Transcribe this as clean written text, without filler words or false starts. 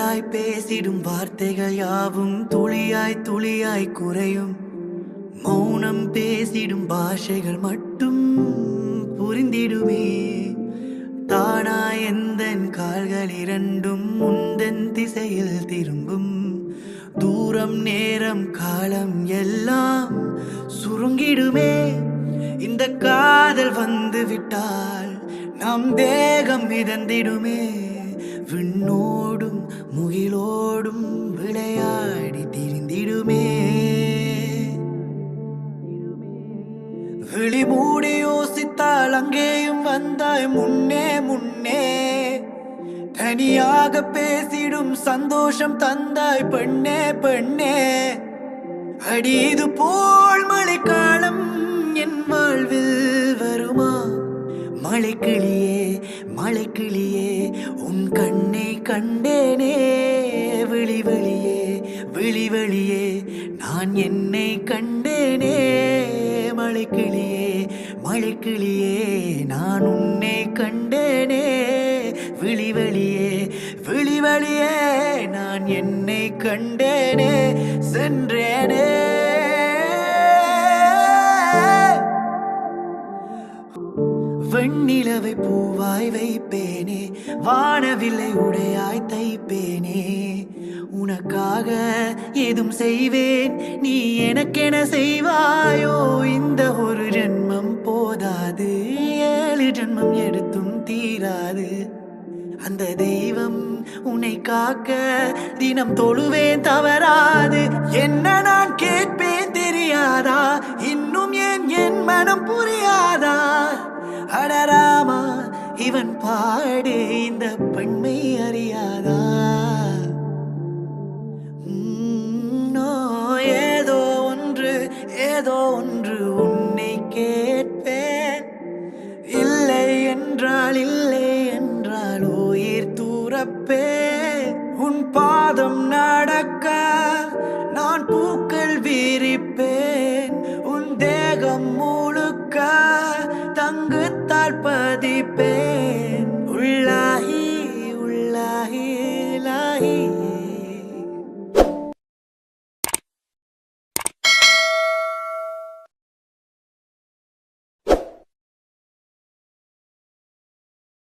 துளியாய் பேசிடும் வார்த்தைகள் யாவும் துளியாய் துளியாய் குறையும். மௌனம் பேசிடும் பாஷைகள் மட்டும் புரிந்திடுமே. தானாய் எந்தன் கால்கள் இரண்டும் முந்தன் திசையில் திரும்பும். தூரம் நேரம் காலம் எல்லாம் சுருங்கிடுமே. இந்த காதல் வந்து விட்டால் நம் தேகம் மிதந்திடுமே. விண்ணோடும் முகிலோடும் விளையாடி திரிந்திடுமே. விழி மூடி யோசித்தால் அங்கேயும் வந்தாய் முன்னே முன்னே. தனியாக பேசிடும் சந்தோஷம் தந்தாய் பெண்ணே பெண்ணே. அடி இது போல் மழைக்காலம் என் வாழ்வில் வருமா? மழைக்கிளியே மழைக்கிளியே உன் கண்ணை கண்டேனே. விழி வெளியே விழி வெளியே நான் என்னை கண்டேனே. மழைக்கிளியே மழைக்கிளியே நான் உன்னை கண்டேனே. விழி வெளியே விழி வெளியே நான் என்னை கண்டேனே. சென்றேனே. வெண்ணிலவை பூவாய் வைப்பேனே. வானவில்லை உடையாய் தைப்பேனே. உனக்காக ஏதும் செய்வேன், நீ எனக்கென செய்வாயோ? இந்த ஒரு ஜென்மம் போதாது, 7 ஜென்மம் எடுத்தும் தீராது. அந்த தெய்வம் உன்னை காக்க தினம் தொழுவேன் தவறாது. என்ன நான் கேட்பேன் தெரியாதா? இன்னும் ஏன் என் மனம் புரியாதா? அடராமா இவன் பாடு இந்த பெண்மை அறியாதா? ஏதோ ஒன்று ஏதோ ஒன்று உன்னை கேட்பேன். இல்லை என்றால் இல்லை என்றால் உயிர் தூரப்பேன். உன் பாதம் நடக்க நான் பூக்கள் விரிப்பேன். உன் தேகம்